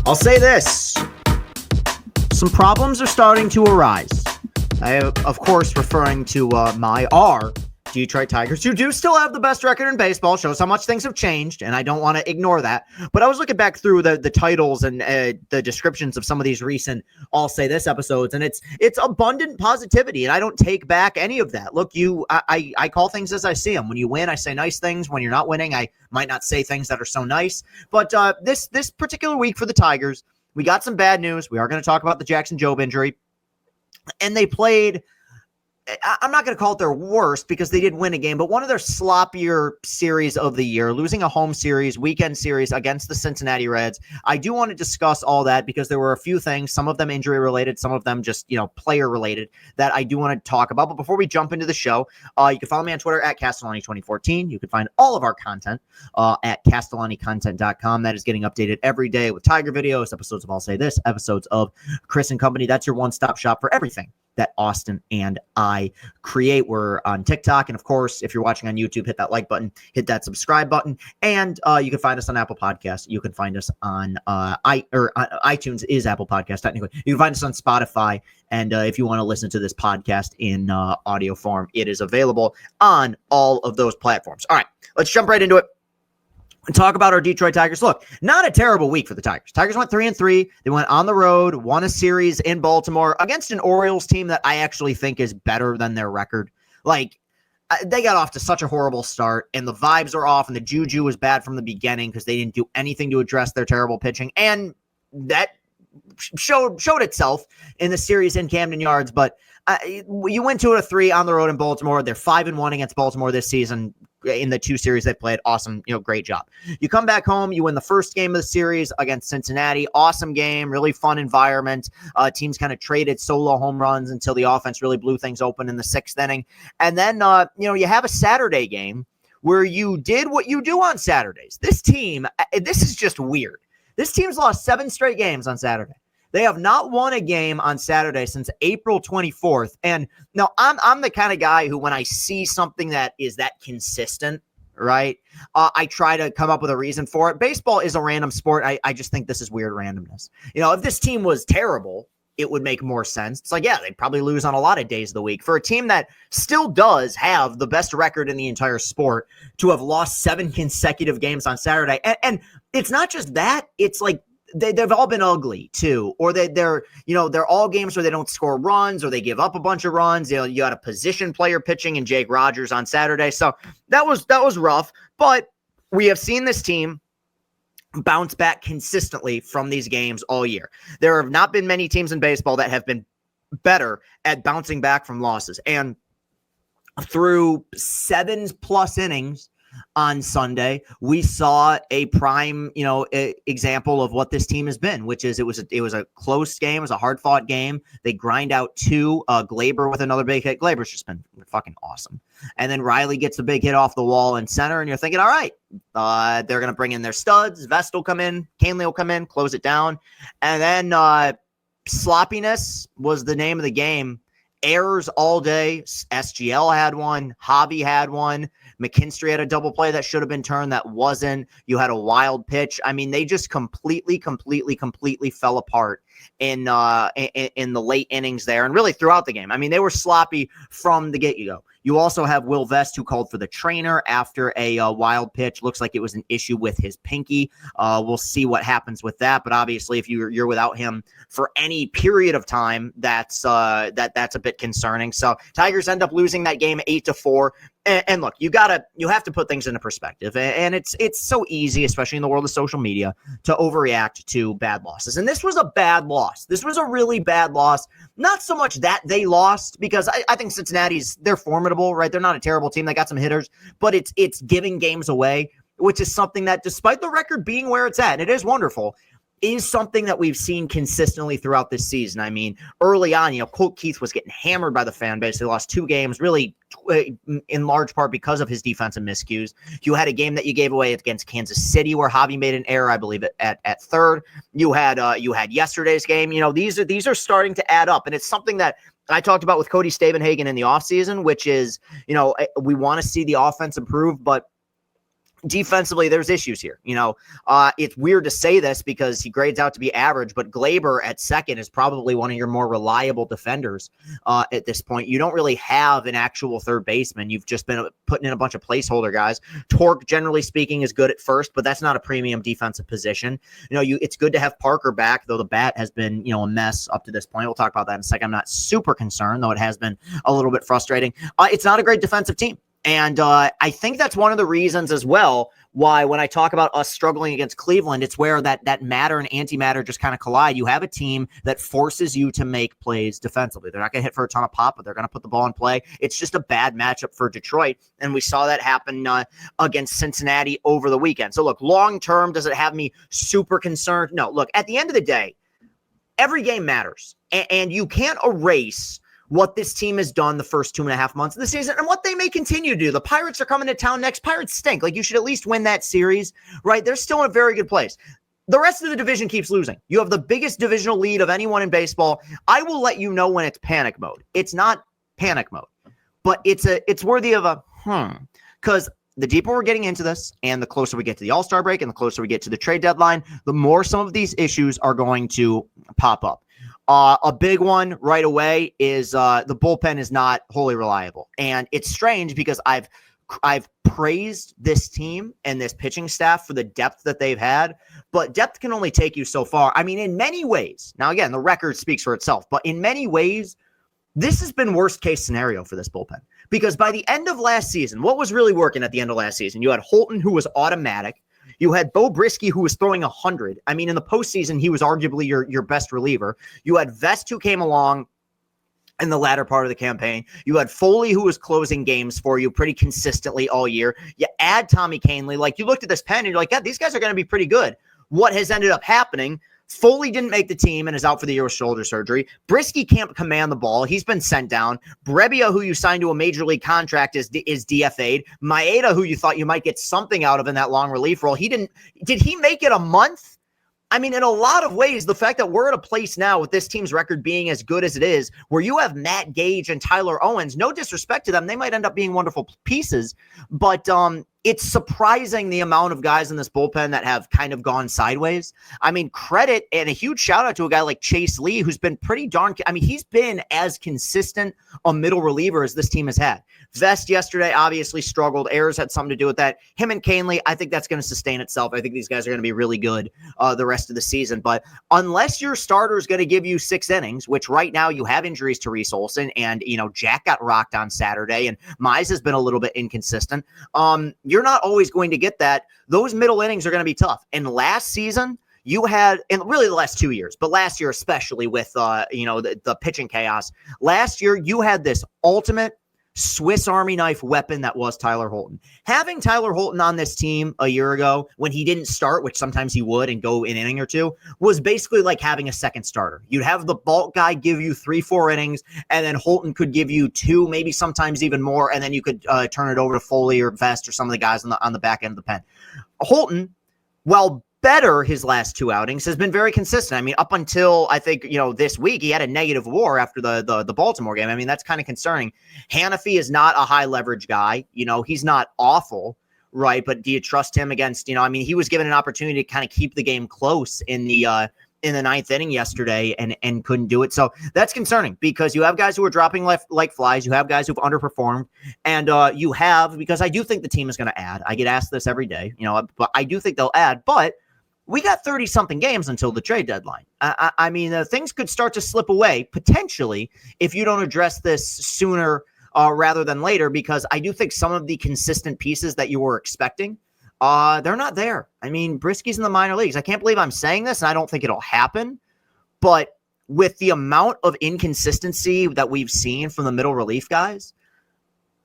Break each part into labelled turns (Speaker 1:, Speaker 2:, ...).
Speaker 1: I'll say this. Some problems are starting to arise. I am, of course, referring to our Detroit Tigers, who do still have the best record in baseball. Shows how much things have changed, and I don't want to ignore that. But I was looking back through the titles and the descriptions of some of these recent I'll Say This episodes, and it's abundant positivity, and I don't take back any of that. Look, I call things as I see them. When you win, I say nice things. When you're not winning, I might not say things that are so nice. But this particular week for the Tigers, we got some bad news. We are going to talk about the Jackson Jobe injury. And they played, I'm not going to call it their worst because they did win a game, but one of their sloppier series of the year, losing a home series, weekend series against the Cincinnati Reds. I do want to discuss all that because there were a few things, some of them injury related, some of them just, player related that I do want to talk about. But before we jump into the show, you can follow me on Twitter at Castellani2014. You can find all of our content at CastellaniContent.com. That is getting updated every day with Tiger videos, episodes of I'll Say This, episodes of Chris and Company. That's your one-stop shop for everything that Austin and I create. We're on TikTok. And of course, if you're watching on YouTube, hit that like button, hit that subscribe button. And you can find us on Apple Podcasts. You can find us on iTunes is Apple Podcasts, technically. You can find us on Spotify. And if you want to listen to this podcast in audio form, it is available on all of those platforms. All right, let's jump right into it and talk about our Detroit Tigers. Look, not a terrible week for the Tigers. Tigers went 3-3. They went on the road, won a series in Baltimore against an Orioles team that I actually think is better than their record. Like, they got off to such a horrible start, and the vibes are off, and the juju was bad from the beginning because they didn't do anything to address their terrible pitching, and that showed itself in the series in Camden Yards. But you went 2-3 on the road in Baltimore. They're 5-1 against Baltimore this season in the two series they played. Awesome. Great job. You come back home, you win the first game of the series against Cincinnati. Awesome game, really fun environment. Teams kind of traded solo home runs until the offense really blew things open in the sixth inning. And then, you have a Saturday game where you did what you do on Saturdays. This team, this is just weird. This team's lost 7 straight games on Saturday. They have not won a game on Saturday since April 24th. And now I'm the kind of guy who, when I see something that is that consistent, right, I try to come up with a reason for it. Baseball is a random sport. I just think this is weird randomness. If this team was terrible, it would make more sense. It's like, yeah, they'd probably lose on a lot of days of the week. For a team that still does have the best record in the entire sport to have lost 7 consecutive games on Saturday. And it's not just that. It's like, they've all been ugly too, or they're all games where they don't score runs or they give up a bunch of runs. You got a position player pitching in Jake Rogers on Saturday. So that was rough, but we have seen this team bounce back consistently from these games all year. There have not been many teams in baseball that have been better at bouncing back from losses. And through 7+ innings on Sunday, we saw a prime, example of what this team has been, which is it was a close game. It was a hard fought game. They grind out 2, Glaber with another big hit. Glaber's just been fucking awesome. And then Riley gets the big hit off the wall in center, and you're thinking, all right, they're going to bring in their studs. Vest will come in, Canley will come in, close it down. And then sloppiness was the name of the game. Errors all day. SGL had one. Hobby had one. McKinstry had a double play that should have been turned that wasn't. You had a wild pitch. I mean, they just completely fell apart in the late innings there and really throughout the game. I mean, they were sloppy from the get-go. You also have Will Vest, who called for the trainer after a wild pitch. Looks like it was an issue with his pinky. We'll see what happens with that. But obviously, if you're without him for any period of time, that's a bit concerning. So Tigers end up losing that game 8-4. And look, you have to put things into perspective. And it's so easy, especially in the world of social media, to overreact to bad losses. And this was a bad loss. This was a really bad loss. Not so much that they lost, because I think they're formidable, right? They're not a terrible team. They got some hitters, but it's giving games away, which is something that, despite the record being where it's at, and it is wonderful, is something that we've seen consistently throughout this season. I mean, early on, Colt Keith was getting hammered by the fan base. They lost 2 games, really in large part because of his defensive miscues. You had a game that you gave away against Kansas City where Javi made an error, I believe, at third. You had yesterday's game. These are starting to add up, and it's something that I talked about with Cody Stavenhagen in the offseason, which is, we want to see the offense improve, but defensively, there's issues here. It's weird to say this because he grades out to be average, but Glaber at second is probably one of your more reliable defenders at this point. You don't really have an actual third baseman. You've just been putting in a bunch of placeholder guys. Torque, generally speaking, is good at first, but that's not a premium defensive position. It's good to have Parker back, though the bat has been, a mess up to this point. We'll talk about that in a second. I'm not super concerned, though it has been a little bit frustrating. It's not a great defensive team. And I think that's one of the reasons as well why when I talk about us struggling against Cleveland, it's where that matter and antimatter just kind of collide. You have a team that forces you to make plays defensively. They're not going to hit for a ton of pop, but they're going to put the ball in play. It's just a bad matchup for Detroit, and we saw that happen against Cincinnati over the weekend. So look, long term, does it have me super concerned? No. Look, at the end of the day, every game matters, and you can't erase what this team has done the first 2.5 months of the season and what they may continue to do. The Pirates are coming to town next. Pirates stink. You should at least win that series, right? They're still in a very good place. The rest of the division keeps losing. You have the biggest divisional lead of anyone in baseball. I will let you know when it's panic mode. It's not panic mode, but it's worthy of a because the deeper we're getting into this and the closer we get to the All-Star break and the closer we get to the trade deadline, the more some of these issues are going to pop up. A big one right away is the bullpen is not wholly reliable. And it's strange because I've praised this team and this pitching staff for the depth that they've had, but depth can only take you so far. I mean, in many ways, now again, the record speaks for itself, but in many ways, this has been worst case scenario for this bullpen. Because by the end of last season, what was really working at the end of last season? You had Holton, who was automatic. You had Bo Brisky, who was throwing 100. I mean, in the postseason, he was arguably your best reliever. You had Vest, who came along in the latter part of the campaign. You had Foley, who was closing games for you pretty consistently all year. You add Tommy Kahnle. You looked at this pen and you're like, yeah, these guys are going to be pretty good. What has ended up happening? Foley didn't make the team and is out for the year with shoulder surgery. Brisky can't command the ball. He's been sent down. Brebbia, who you signed to a major league contract, is DFA'd. Maeda, who you thought you might get something out of in that long relief role, he didn't. Did he make it a month? I mean, in a lot of ways, the fact that we're at a place now with this team's record being as good as it is, where you have Matt Gage and Tyler Owens, no disrespect to them, they might end up being wonderful pieces, but it's surprising the amount of guys in this bullpen that have kind of gone sideways. I mean, credit and a huge shout out to a guy like Chase Lee, who's been pretty he's been as consistent a middle reliever as this team has had. Vest yesterday obviously struggled. Ayers had something to do with that. Him and Kahnle, I think that's going to sustain itself. I think these guys are going to be really good the rest of the season. But unless your starter is going to give you 6 innings, which right now you have injuries to Reese Olson, and Jack got rocked on Saturday, and Mize has been a little bit inconsistent. You're not always going to get that. Those middle innings are going to be tough. And last season, you had, and really the last 2 years, but last year especially with the pitching chaos. Last year, you had this ultimate Swiss Army knife weapon that was Tyler Holton. Having Tyler Holton on this team a year ago when he didn't start, which sometimes he would and go an inning or two, was basically like having a second starter. You'd have the bulk guy give you 3-4 innings, and then Holton could give you 2, maybe sometimes even more, and then you could turn it over to Foley or Vest or some of the guys on the back end of the pen. Holton, while better his last 2 outings, has been very consistent. I mean, up until I think this week, he had a negative WAR after the Baltimore game. I mean, that's kind of concerning. Hannafy is not a high leverage guy. He's not awful, right? But do you trust him against? He was given an opportunity to kind of keep the game close in the 9th inning yesterday and couldn't do it. So that's concerning because you have guys who are dropping like flies. You have guys who've underperformed, and you have, because I do think the team is going to add. I get asked this every day, but I do think they'll add. But we got 30-something games until the trade deadline. I mean, things could start to slip away, potentially, if you don't address this sooner rather than later, because I do think some of the consistent pieces that you were expecting, they're not there. I mean, Brisky's in the minor leagues. I can't believe I'm saying this, and I don't think it'll happen, but with the amount of inconsistency that we've seen from the middle relief guys,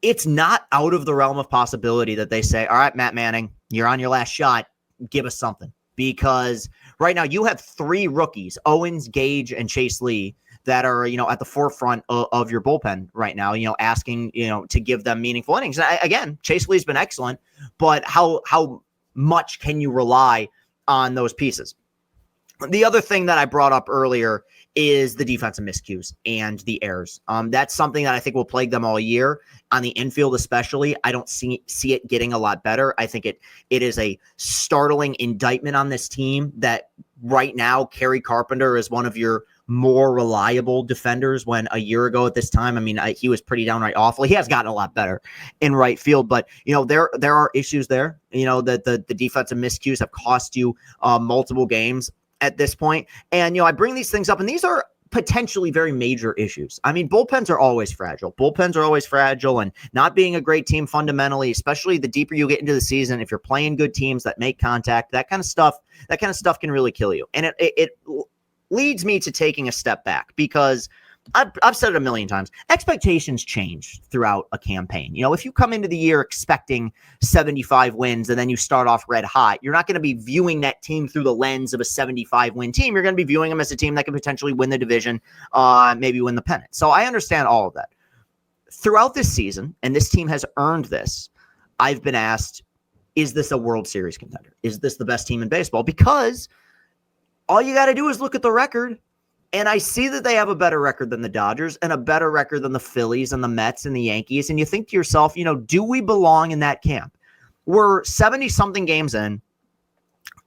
Speaker 1: it's not out of the realm of possibility that they say, all right, Matt Manning, you're on your last shot. Give us something. Because right now you have 3 rookies, Owens, Gage, and Chase Lee, that are, at the forefront of your bullpen right now, asking, to give them meaningful innings. Again, Chase Lee's been excellent, but how much can you rely on those pieces? The other thing that I brought up earlier is the defensive miscues and the errors. That's something that I think will plague them all year on the infield, especially. I don't see it getting a lot better. I think it is a startling indictment on this team that right now Kerry Carpenter is one of your more reliable defenders, when a year ago at this time, I mean, he was pretty downright awful. He has gotten a lot better in right field, but there are issues there. That the defensive miscues have cost you multiple games at this point. And, I bring these things up, and these are potentially very major issues. I mean, bullpens are always fragile. And not being a great team fundamentally, especially the deeper you get into the season, if you're playing good teams that make contact, that kind of stuff can really kill you. And it leads me to taking a step back, because I've said it a million times. Expectations change throughout a campaign. If you come into the year expecting 75 wins and then you start off red hot, you're not going to be viewing that team through the lens of a 75-win team. You're going to be viewing them as a team that could potentially win the division, maybe win the pennant. So I understand all of that. Throughout this season, and this team has earned this, I've been asked, is this a World Series contender? Is this the best team in baseball? Because all you got to do is look at the record. And I see that they have a better record than the Dodgers and a better record than the Phillies and the Mets and the Yankees. And you think to yourself, do we belong in that camp? We're 70-something games in,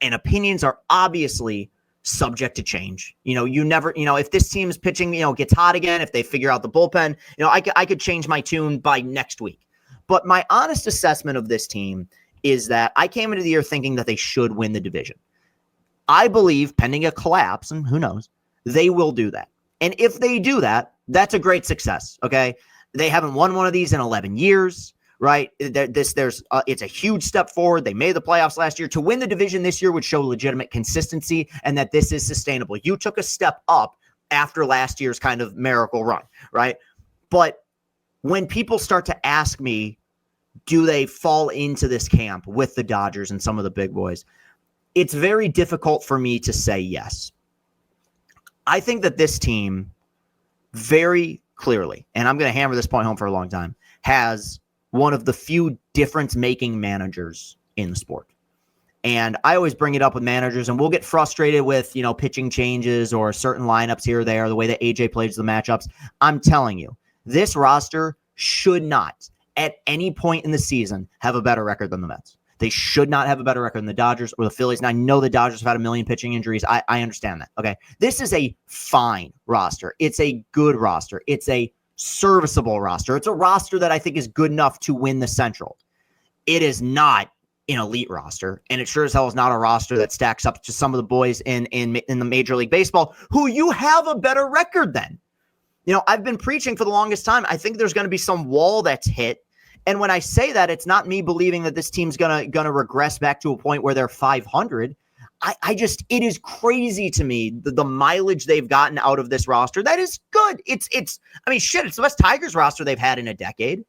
Speaker 1: and opinions are obviously subject to change. You never, if this team's pitching, gets hot again, if they figure out the bullpen, I could change my tune by next week. But my honest assessment of this team is that I came into the year thinking that they should win the division. I believe, pending a collapse, and who knows, they will do that. And if they do that, that's a great success, okay? They haven't won one of these in 11 years, right? It's a huge step forward. They made the playoffs last year. To win the division this year would show legitimate consistency and that this is sustainable. You took a step up after last year's kind of miracle run, right? But when people start to ask me, do they fall into this camp with the Dodgers and some of the big boys, it's very difficult for me to say yes. I think that this team very clearly, and I'm going to hammer this point home for a long time, has one of the few difference-making managers in the sport. And I always bring it up with managers, and we'll get frustrated with, pitching changes or certain lineups here or there, the way that AJ plays the matchups. I'm telling you, this roster should not, at any point in the season, have a better record than the Mets. They should not have a better record than the Dodgers or the Phillies. And I know the Dodgers have had a million pitching injuries. I understand that. Okay. This is a fine roster. It's a good roster. It's a serviceable roster. It's a roster that I think is good enough to win the Central. It is not an elite roster. And it sure as hell is not a roster that stacks up to some of the boys in the Major League Baseball who you have a better record than. I've been preaching for the longest time. I think there's going to be some wall that's hit. And when I say that, it's not me believing that this team's gonna regress back to a point where they're 500. It is crazy to me the mileage they've gotten out of this roster. That is good. It's the best Tigers roster they've had in a decade.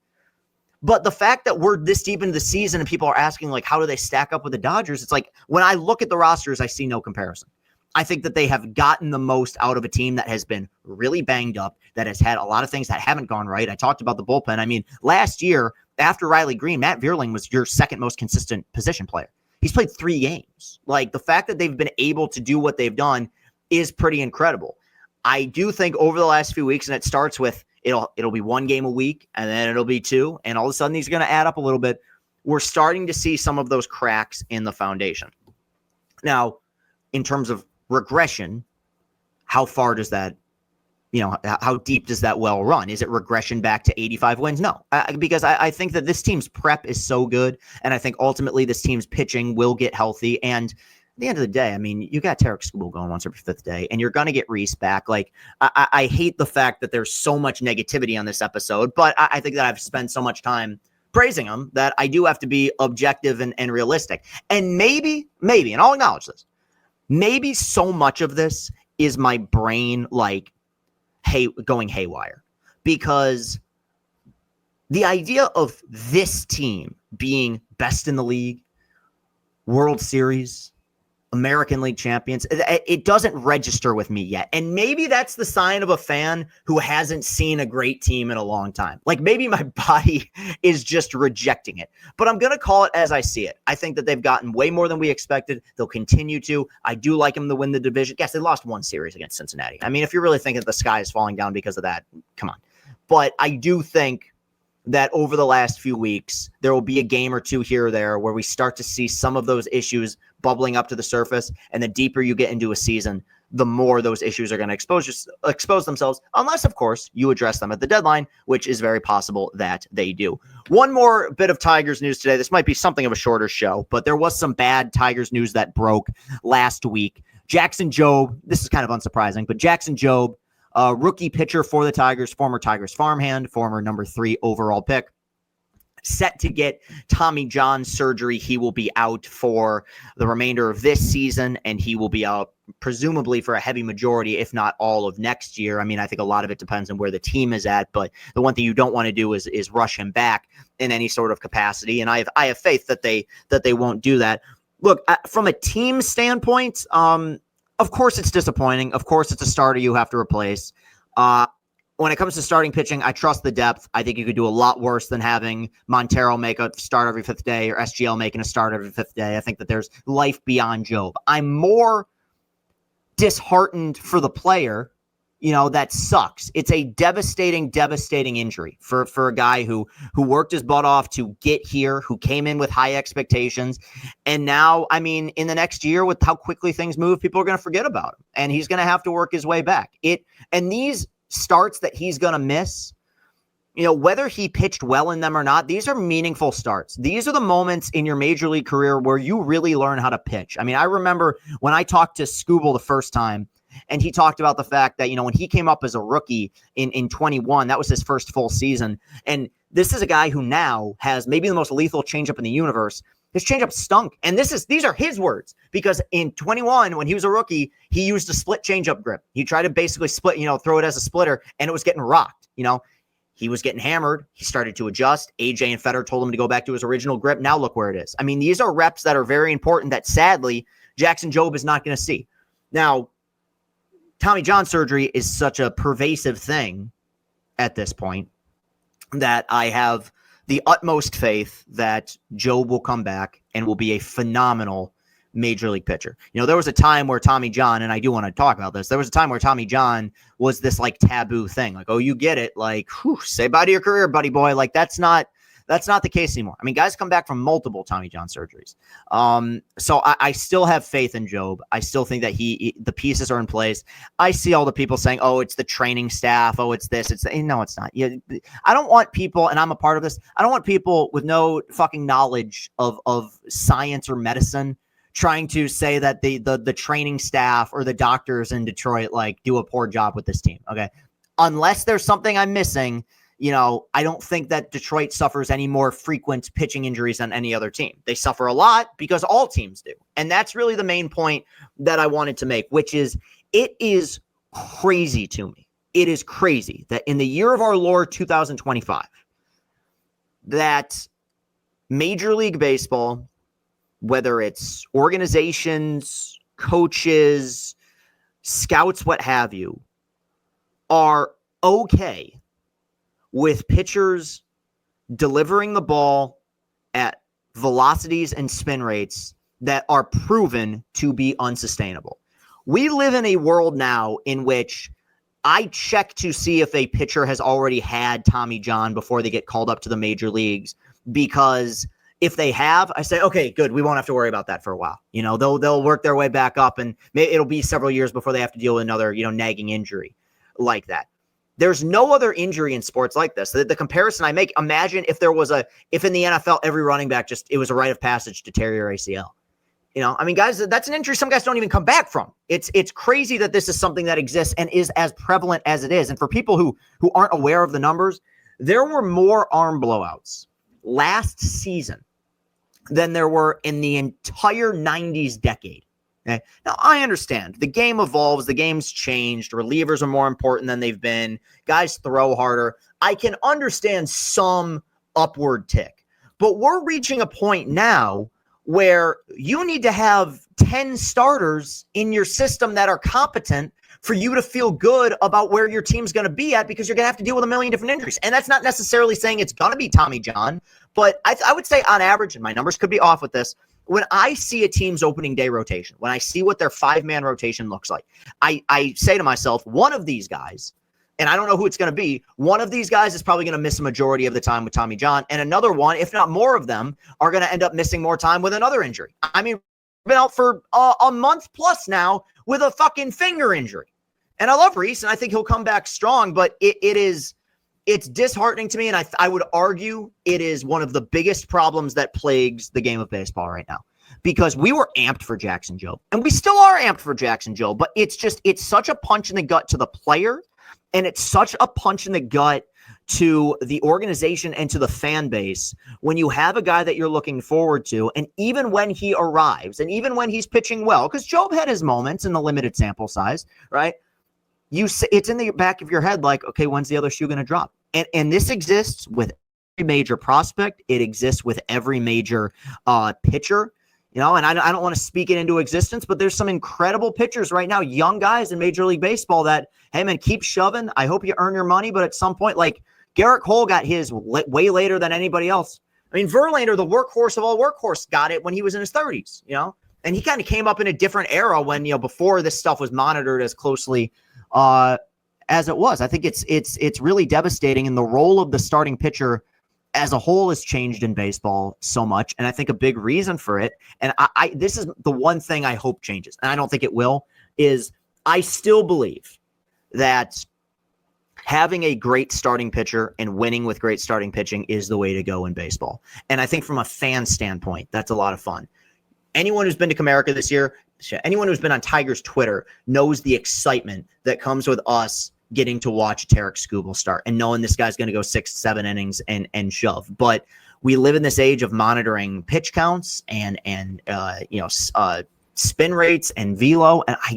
Speaker 1: But the fact that we're this deep into the season and people are asking, like, how do they stack up with the Dodgers? It's like, when I look at the rosters, I see no comparison. I think that they have gotten the most out of a team that has been really banged up, that has had a lot of things that haven't gone right. I talked about the bullpen. I mean, last year, after Riley Green, Matt Vierling was your second most consistent position player. He's played 3 games. Like, the fact that they've been able to do what they've done is pretty incredible. I do think over the last few weeks, and it starts with, it'll be 1 game a week, and then it'll be 2, and all of a sudden these are going to add up a little bit. We're starting to see some of those cracks in the foundation. Now, in terms of regression, how far does that, how deep does that well run? Is it regression back to 85 wins? No, because I think that this team's prep is so good, and I think ultimately this team's pitching will get healthy. And at the end of the day, I mean, you got Tarek Skubal going once every 5th day, and you're going to get Reese back. Like, I hate the fact that there's so much negativity on this episode, but I think that I've spent so much time praising him that I do have to be objective and realistic. And maybe, and I'll acknowledge this, maybe so much of this is my brain, like, going haywire, because the idea of this team being best in the league, World Series, American League champions. It doesn't register with me yet. And maybe that's the sign of a fan who hasn't seen a great team in a long time. Like maybe my body is just rejecting it. But I'm going to call it as I see it. I think that they've gotten way more than we expected. They'll continue to. I do like them to win the division. Yes, they lost one series against Cincinnati. I mean, if you're really thinking that the sky is falling down because of that, come on. But I do think that over the last few weeks, there will be a game or two here or there where we start to see some of those issues bubbling up to the surface. And the deeper you get into a season, the more those issues are going to expose themselves, unless, of course, you address them at the deadline, which is very possible that they do. One more bit of Tigers news today. This might be something of a shorter show, but there was some bad Tigers news that broke last week. Jackson Jobe, this is kind of unsurprising, but Jackson Jobe, rookie pitcher for the Tigers, former Tigers farmhand, former number 3 overall pick, set to get Tommy John surgery. He will be out for the remainder of this season, and he will be out presumably for a heavy majority, if not all of next year. I mean, I think a lot of it depends on where the team is at, but the one thing you don't want to do is rush him back in any sort of capacity. And I have faith that they won't do that. Look, from a team standpoint, of course it's disappointing. Of course it's a starter you have to replace. When it comes to starting pitching, I trust the depth. I think you could do a lot worse than having Montero make a start every 5th day or SGL making a start every 5th day. I think that there's life beyond Jobe. I'm more disheartened for the player. That sucks. It's a devastating injury for a guy who worked his butt off to get here, who came in with high expectations. And now, I mean, in the next year with how quickly things move, people are going to forget about him and he's going to have to work his way back. And these starts that he's going to miss, whether he pitched well in them or not, these are meaningful starts. These are the moments in your major league career where you really learn how to pitch. I mean, I remember when I talked to Scooble the first time, and he talked about the fact that, when he came up as a rookie in 21, that was his first full season. And this is a guy who now has maybe the most lethal changeup in the universe. His changeup stunk. And these are his words, because in 21, when he was a rookie, he used a split changeup grip. He tried to basically split, throw it as a splitter, and it was getting rocked. He was getting hammered. He started to adjust. AJ and Federer told him to go back to his original grip. Now look where it is. I mean, these are reps that are very important that sadly Jackson Jobe is not going to see. Now, Tommy John surgery is such a pervasive thing at this point that I have the utmost faith that Jobe will come back and will be a phenomenal major league pitcher. There was a time where Tommy John, and I do want to talk about this, there was a time where Tommy John was this like taboo thing. Like, oh, you get it. Like, say bye to your career, buddy boy. Like, that's not the case anymore. I mean, guys come back from multiple Tommy John surgeries. So I still have faith in Jobe. I still think that the pieces are in place. I see all the people saying, oh, it's the training staff. Oh, it's this. No, it's not. I don't want people, and I'm a part of this, I don't want people with no fucking knowledge of science or medicine trying to say that the training staff or the doctors in Detroit like do a poor job with this team. Okay. Unless there's something I'm missing, I don't think that Detroit suffers any more frequent pitching injuries than any other team. They suffer a lot because all teams do. And that's really the main point that I wanted to make, which is it is crazy to me. It is crazy that in the year of our Lord 2025, that Major League Baseball, whether it's organizations, coaches, scouts, what have you, are okay with pitchers delivering the ball at velocities and spin rates that are proven to be unsustainable. We live in a world now in which I check to see if a pitcher has already had Tommy John before they get called up to the major leagues, because if they have, I say, okay, good. We won't have to worry about that for a while. They'll work their way back up, and it'll be several years before they have to deal with another, nagging injury like that. There's no other injury in sports like this. The comparison I make, imagine if in the NFL, every running back it was a rite of passage to tear your ACL. I mean, guys, that's an injury some guys don't even come back from. It's crazy that this is something that exists and is as prevalent as it is. And for people who aren't aware of the numbers, there were more arm blowouts last season than there were in the entire 90s decade. Okay. Now, I understand the game evolves. The game's changed. Relievers are more important than they've been. Guys throw harder. I can understand some upward tick, but we're reaching a point now where you need to have 10 starters in your system that are competent for you to feel good about where your team's going to be at, because you're going to have to deal with a million different injuries. And that's not necessarily saying it's going to be Tommy John, but I would say on average, and my numbers could be off with this, when I see a team's opening day rotation, when I see what their 5-man rotation looks like, I say to myself, one of these guys, and I don't know who it's going to be, one of these guys is probably going to miss a majority of the time with Tommy John, and another one, if not more of them, are going to end up missing more time with another injury. I mean, been out for a month plus now with a fucking finger injury. And I love Reese, and I think he'll come back strong, but it's disheartening to me, and I would argue it is one of the biggest problems that plagues the game of baseball right now, because we were amped for Jackson Jobe, and we still are amped for Jackson Jobe, but it's such a punch in the gut to the player, and it's such a punch in the gut to the organization and to the fan base when you have a guy that you're looking forward to, and even when he arrives, and even when he's pitching well, because Jobe had his moments in the limited sample size, right? It's in the back of your head like, okay, when's the other shoe going to drop? And this exists with every major prospect. It exists with every major pitcher, and I don't want to speak it into existence, but there's some incredible pitchers right now, young guys in Major League Baseball that, hey, man, keep shoving. I hope you earn your money, but at some point, like Garrett Cole got his way later than anybody else. I mean, Verlander, the workhorse of all workhorse, got it when he was in his 30s, and he kind of came up in a different era when, before this stuff was monitored as closely as it was. I think it's really devastating, and the role of the starting pitcher as a whole has changed in baseball so much. And I think a big reason for it, and this is the one thing I hope changes, and I don't think it will, is I still believe that having a great starting pitcher and winning with great starting pitching is the way to go in baseball. And I think from a fan standpoint, that's a lot of fun. Anyone who's been to Comerica this year, anyone who's been on Tigers Twitter knows the excitement that comes with us getting to watch Tarek Skubal start and knowing this guy's going to go 6-7 innings and shove. But we live in this age of monitoring pitch counts and spin rates and velo, and I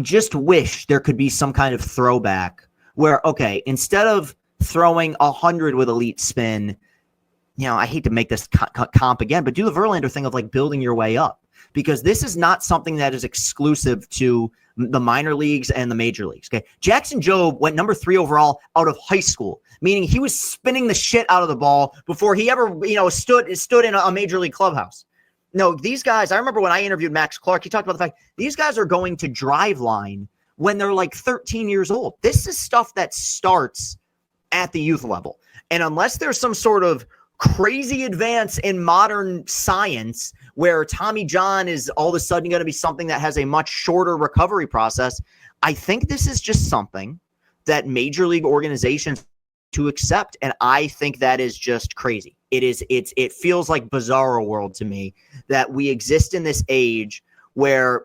Speaker 1: just wish there could be some kind of throwback where, okay, instead of throwing 100 with elite spin, I hate to make this comp again, but do the Verlander thing of like building your way up, because this is not something that is exclusive to the minor leagues and the major leagues. Okay. Jackson Jobe went number 3 overall out of high school, meaning he was spinning the shit out of the ball before he ever, stood in a major league clubhouse. No, these guys, I remember when I interviewed Max Clark, he talked about the fact these guys are going to drive line when they're like 13 years old. This is stuff that starts at the youth level. And unless there's some sort of crazy advance in modern science where Tommy John is all of a sudden going to be something that has a much shorter recovery process, I think this is just something that major league organizations to accept. And I think that is just crazy. It feels like bizarro world to me that we exist in this age where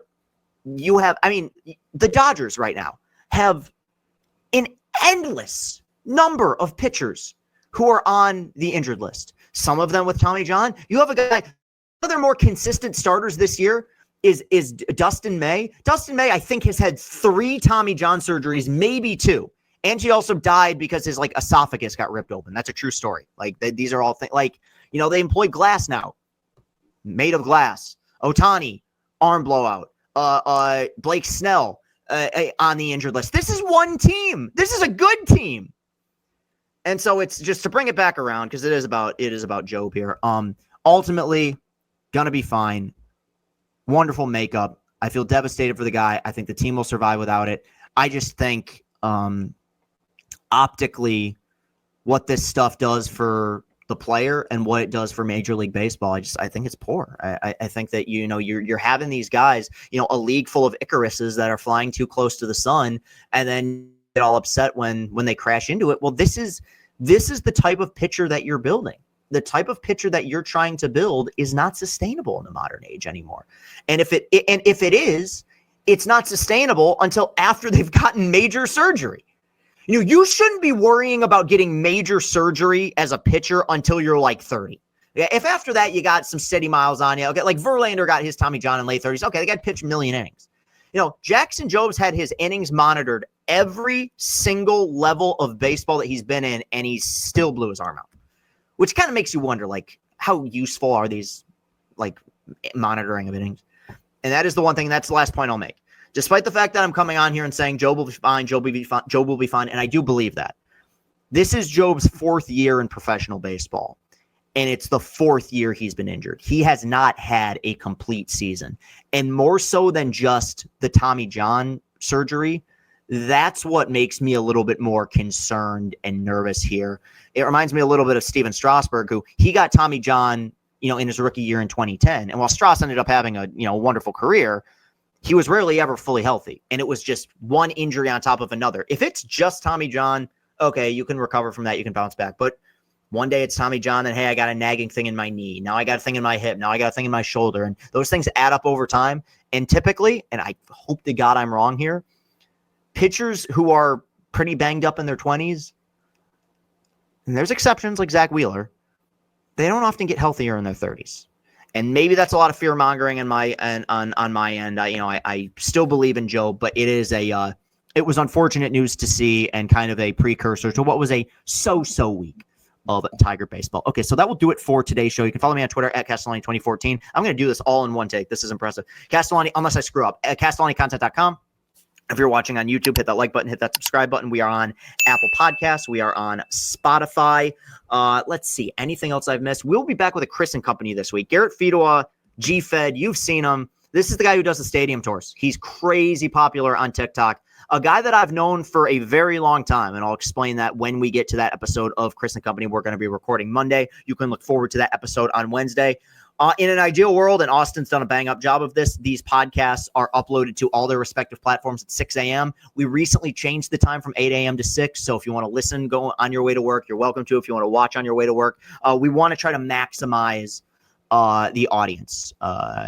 Speaker 1: you have, the Dodgers right now have an endless number of pitchers who are on the injured list. Some of them with Tommy John. You have a guy, one of their more consistent starters this year is Dustin May. Dustin May, I think, has had 3 Tommy John surgeries, maybe 2. And he also died because his esophagus got ripped open. That's a true story. These are all things they employ glass now, made of glass. Ohtani, arm blowout. Blake Snell on the injured list. This is one team. This is a good team. And so it's just to bring it back around, because it is about Jobe here. Ultimately, gonna be fine. Wonderful makeup. I feel devastated for the guy. I think the team will survive without it. I just think optically what this stuff does for the player and what it does for Major League Baseball, I think it's poor. I think that you're having these guys, a league full of Icaruses that are flying too close to the sun, and then get all upset when they crash into it. Well, this is the type of pitcher that you're building. The type of pitcher that you're trying to build is not sustainable in the modern age anymore. And if it is, it's not sustainable until after they've gotten major surgery. You shouldn't be worrying about getting major surgery as a pitcher until you're like 30. If after that you got some steady miles on you, okay, like Verlander got his Tommy John in late 30s, okay, they got to pitch a million innings. Jackson Jobe's had his innings monitored every single level of baseball that he's been in, and he still blew his arm out, which kind of makes you wonder, how useful are these, monitoring of innings. And that is the one thing, that's the last point I'll make. Despite the fact that I'm coming on here and saying Jobe will be fine, Jobe will be fine, and I do believe that. This is Jobe's 4th year in professional baseball, and it's the 4th year he's been injured. He has not had a complete season. And more so than just the Tommy John surgery, that's what makes me a little bit more concerned and nervous here. It reminds me a little bit of Steven Strasburg, who he got Tommy John, in his rookie year in 2010. And while Strauss ended up having a, wonderful career, he was rarely ever fully healthy. And it was just one injury on top of another. If it's just Tommy John, okay, you can recover from that. You can bounce back. But one day it's Tommy John, and hey, I got a nagging thing in my knee. Now I got a thing in my hip. Now I got a thing in my shoulder. And those things add up over time. And typically, and I hope to God I'm wrong here, pitchers who are pretty banged up in their 20s, and there's exceptions like Zach Wheeler, they don't often get healthier in their 30s. And maybe that's a lot of fear mongering on my end. I still believe in Jobe, but it was unfortunate news to see, and kind of a precursor to what was a so week of Tiger baseball. Okay, so that will do it for today's show. You can follow me on Twitter at Castellani 2014. I'm going to do this all in one take. This is impressive. Castellani, unless I screw up, at CastellaniContent.com. If you're watching on YouTube, hit that like button, hit that subscribe button. We are on Apple Podcasts. We are on Spotify. Let's see. Anything else I've missed? We'll be back with a Chris and Company this week. Garrett Fedor, G-Fed, you've seen him. This is the guy who does the stadium tours. He's crazy popular on TikTok. A guy that I've known for a very long time, and I'll explain that when we get to that episode of Chris and Company. We're going to be recording Monday. You can look forward to that episode on Wednesday. In an ideal world, and Austin's done a bang-up job of this, these podcasts are uploaded to all their respective platforms at 6 a.m. We recently changed the time from 8 a.m. to 6, so if you want to listen, go on your way to work, you're welcome to. If you want to watch on your way to work, we want to try to maximize the audience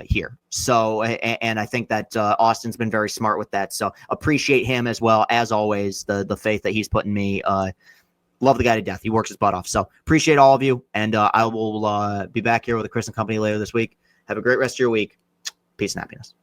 Speaker 1: here. So, and I think that Austin's been very smart with that, so appreciate him as well, as always, the faith that he's put in me. Love the guy to death. He works his butt off. So appreciate all of you. And I will be back here with a Chris and Company later this week. Have a great rest of your week. Peace and happiness.